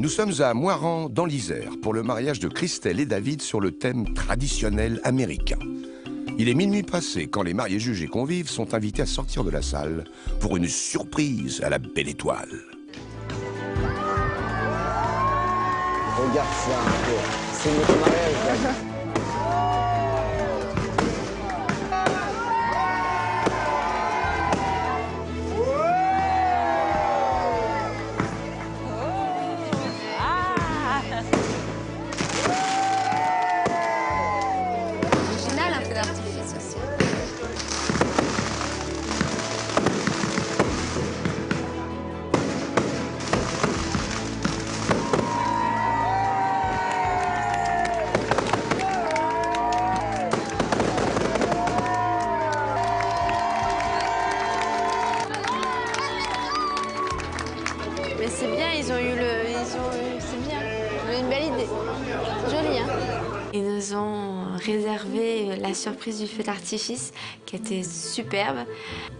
Nous sommes à Moirans, dans l'Isère, pour le mariage de Christelle et David sur le thème traditionnel américain. Il est minuit passé quand les mariés juges et convives sont invités à sortir de la salle pour une surprise à la belle étoile. Regarde ça un peu, c'est notre mariage. Mais c'est bien, c'est bien, une belle idée, joli hein. Ils nous ont réservé la surprise du feu d'artifice qui était superbe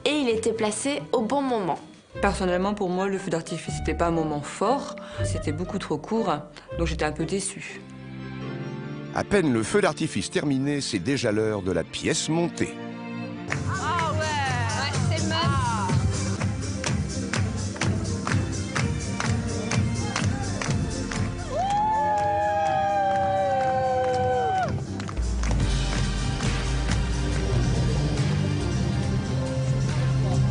et il était placé au bon moment. Personnellement, pour moi, le feu d'artifice n'était pas un moment fort, c'était beaucoup trop court, donc j'étais un peu déçue. À peine le feu d'artifice terminé, c'est déjà l'heure de la pièce montée. Ah ouais, c'est le même.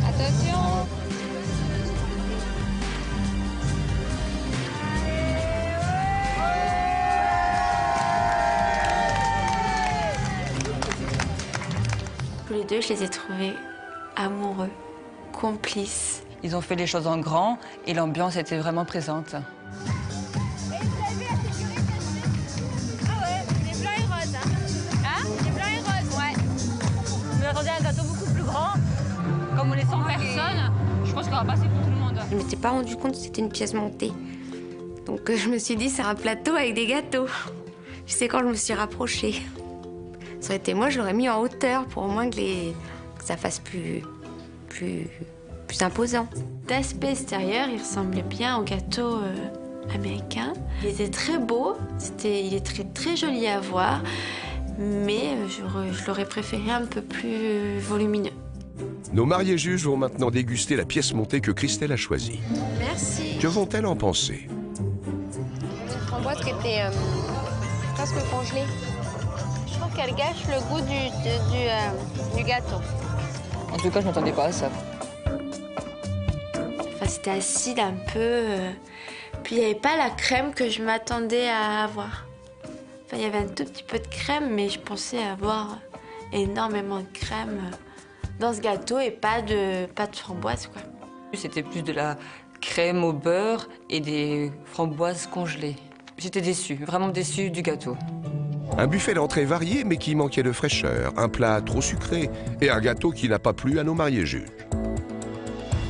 Attention. Tous les deux, je les ai trouvés amoureux, complices. Ils ont fait les choses en grand et l'ambiance était vraiment présente. Ah ouais, les blancs et roses, hein. Hein? Les blancs et roses, ouais. Je m'attendais à un gâteau beaucoup plus grand. Comme on est 100 personnes, je pense qu'on va passer pour tout le monde. Je ne m'étais pas rendu compte que c'était une pièce montée. Donc je me suis dit, c'est un plateau avec des gâteaux. Tu sais, quand je me suis rapprochée. Ça aurait été moi, je l'aurais mis en hauteur pour au moins que ça fasse plus imposant. D'aspect extérieur, il ressemblait bien au gâteau américain. Il était très beau, il est très joli à voir, mais je l'aurais préféré un peu plus volumineux. Nos mariés juges vont maintenant déguster la pièce montée que Christelle a choisie. Merci. Que vont-elles en penser? Une framboise qui était presque congelée. Je trouve qu'elle gâche le goût du gâteau. En tout cas, je ne m'attendais pas à ça. Enfin, c'était acide un peu. Puis il n'y avait pas la crème que je m'attendais à avoir. Enfin, il y avait un tout petit peu de crème, mais je pensais avoir énormément de crème dans ce gâteau et pas de framboise, quoi. C'était plus de la crème au beurre et des framboises congelées. J'étais déçue, vraiment déçue du gâteau. Un buffet d'entrée varié mais qui manquait de fraîcheur, un plat trop sucré et un gâteau qui n'a pas plu à nos mariés juges.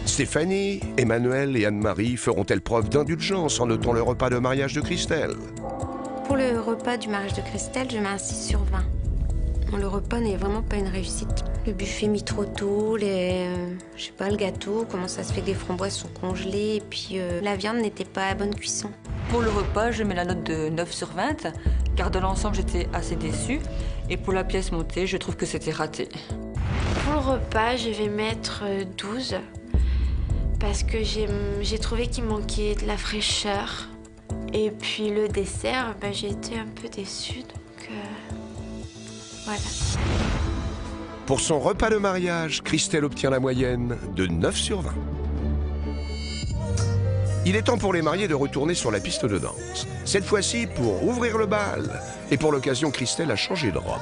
Stéphanie, Emmanuel et Anne-Marie feront-elles preuve d'indulgence en notant le repas de mariage de Christelle? Pour le repas du mariage de Christelle, je mets un 6 sur 20. Le repas n'est vraiment pas une réussite. Le buffet mis trop tôt, je sais pas, le gâteau, comment ça se fait que les framboises sont congelées, et puis la viande n'était pas à bonne cuisson. Pour le repas, je mets la note de 9 sur 20, car dans l'ensemble, j'étais assez déçue. Et pour la pièce montée, je trouve que c'était raté. Pour le repas, je vais mettre 12, parce que j'ai trouvé qu'il manquait de la fraîcheur. Et puis le dessert, j'ai été un peu déçue, donc voilà. Pour son repas de mariage, Christelle obtient la moyenne de 9 sur 20. Il est temps pour les mariés de retourner sur la piste de danse. Cette fois-ci pour ouvrir le bal. Et pour l'occasion, Christelle a changé de robe.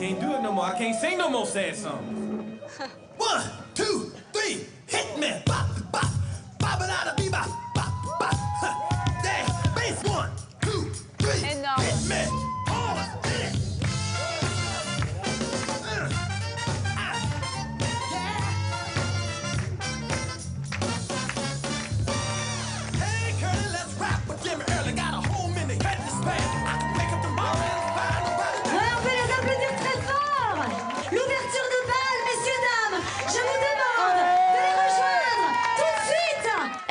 Can't do it no more. I can't sing no more sad songs. 1, 2, 3, hit me. Bop, bop, bop it out of me, bop, bop, bop. There, bass 1, 2, 3, Énorme. hit me. Oh, hit it.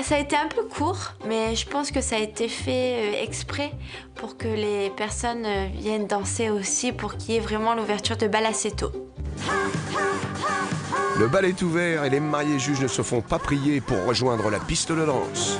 Ça a été un peu court, mais je pense que ça a été fait exprès pour que les personnes viennent danser aussi, pour qu'il y ait vraiment l'ouverture de bal assez tôt. Le bal est ouvert et les mariés juges ne se font pas prier pour rejoindre la piste de danse.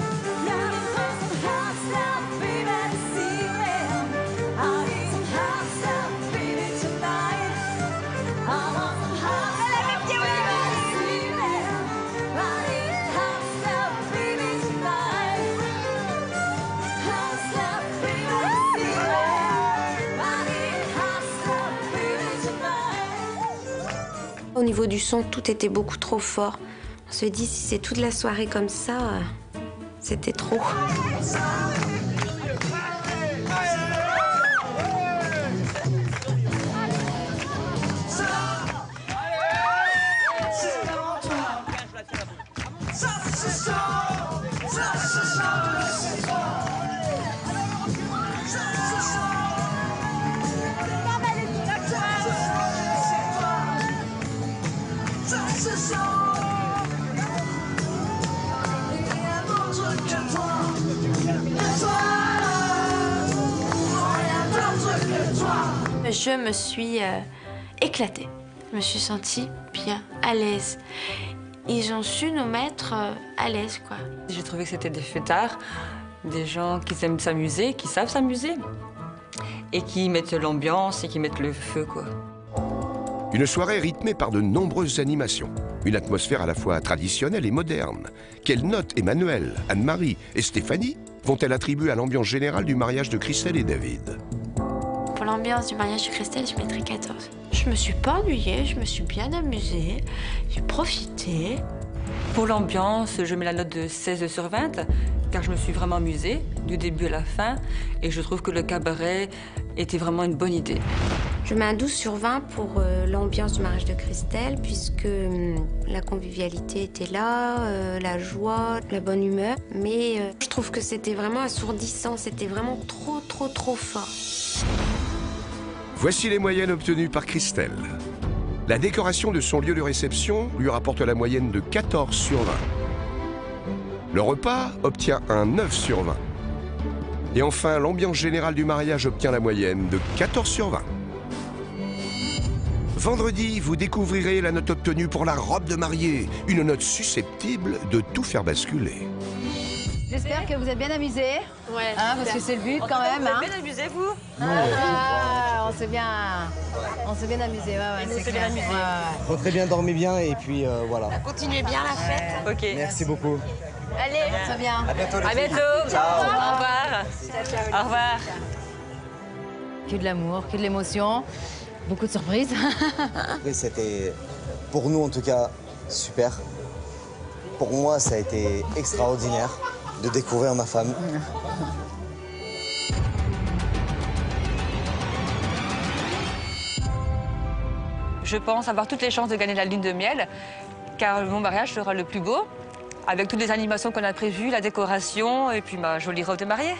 Au niveau du son, tout était beaucoup trop fort. On se dit, si c'est toute la soirée comme ça, c'était trop. Je me suis éclatée. Je me suis sentie bien, à l'aise. Ils ont su nous mettre à l'aise, quoi. J'ai trouvé que c'était des fêtards, des gens qui aiment s'amuser, qui savent s'amuser, et qui mettent l'ambiance et qui mettent le feu, quoi. Une soirée rythmée par de nombreuses animations. Une atmosphère à la fois traditionnelle et moderne. Quelles notes Emmanuelle, Anne-Marie et Stéphanie vont-elles attribuer à l'ambiance générale du mariage de Christelle et David? Pour l'ambiance du mariage de Christelle, je mettrais 14. Je me suis pas ennuyée, je me suis bien amusée, j'ai profité. Pour l'ambiance, je mets la note de 16 sur 20, car je me suis vraiment amusée, du début à la fin, et je trouve que le cabaret était vraiment une bonne idée. Je mets un 12 sur 20 pour l'ambiance du mariage de Christelle, puisque la convivialité était là, la joie, la bonne humeur. Mais je trouve que c'était vraiment assourdissant, c'était vraiment trop fort. Voici les moyennes obtenues par Christelle. La décoration de son lieu de réception lui rapporte la moyenne de 14 sur 20. Le repas obtient un 9 sur 20. Et enfin, l'ambiance générale du mariage obtient la moyenne de 14 sur 20. Vendredi, vous découvrirez la note obtenue pour la robe de mariée, une note susceptible de tout faire basculer. J'espère que vous êtes bien amusés. Ouais, Parce que c'est le but quand même. Vous êtes bien amusés, vous? On s'est bien amusés. On s'est bien amusés. On a très bien dormi bien et puis voilà. continuez bien la fête. Ok. Merci beaucoup. Allez, Très bien. À bientôt. À bientôt. Ciao. Au revoir. Au revoir. Que de l'amour, que de l'émotion. Beaucoup de surprises. Et c'était, pour nous en tout cas, super. Pour moi, ça a été extraordinaire de découvrir ma femme. Je pense avoir toutes les chances de gagner la lune de miel, car mon mariage sera le plus beau, avec toutes les animations qu'on a prévues, la décoration et puis ma jolie robe de mariée.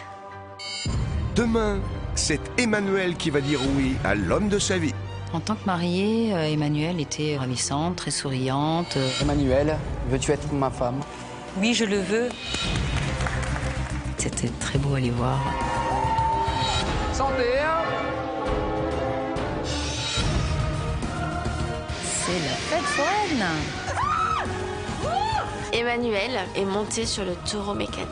Demain, c'est Emmanuelle qui va dire oui à l'homme de sa vie. En tant que mariée, Emmanuelle était ravissante, très souriante. Emmanuelle, veux-tu être ma femme? Oui, je le veux. C'était très beau à les voir. Santé, hein? C'est la fête foraine. Emmanuelle est montée sur le taureau mécanique.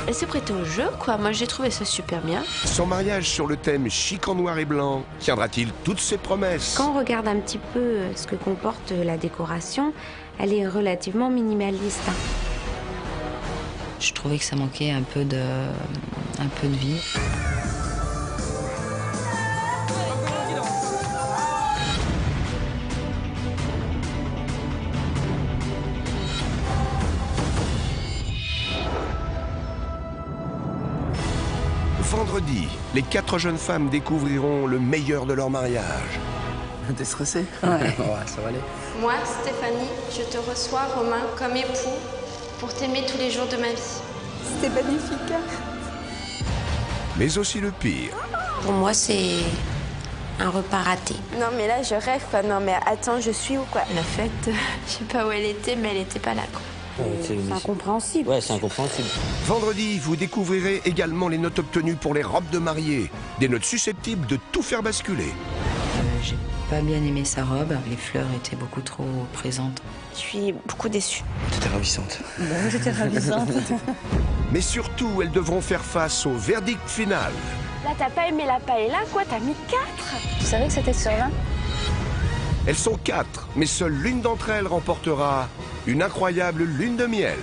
Elle s'est prêtée au jeu, quoi. Moi, j'ai trouvé ça super bien. Son mariage sur le thème chic en noir et blanc tiendra-t-il toutes ses promesses? Quand on regarde un petit peu ce que comporte la décoration, elle est relativement minimaliste. Je trouvais que ça manquait un peu de vie. Vendredi, les 4 jeunes femmes découvriront le meilleur de leur mariage. T'es stressé? Ouais, ça va aller. Moi, Stéphanie, je te reçois, Romain, comme époux, pour t'aimer tous les jours de ma vie. C'était magnifique. Mais aussi le pire. Pour moi, c'est un repas raté. Non, mais là, je rêve, quoi. Non, mais attends, je suis où, quoi? La fête, je sais pas où elle était, mais elle était pas là, quoi. C'est incompréhensible. Ouais, c'est incompréhensible. Vendredi, vous découvrirez également les notes obtenues pour les robes de mariée. Des notes susceptibles de tout faire basculer. J'ai pas bien aimé sa robe. Les fleurs étaient beaucoup trop présentes. Je suis beaucoup déçue. T'étais ravissante. J'étais ravissante. Mais surtout, elles devront faire face au verdict final. Là, t'as pas aimé la paella, quoi? T'as mis 4. Tu savais que c'était sur 20? Elles sont 4, mais seule l'une d'entre elles remportera une incroyable lune de miel.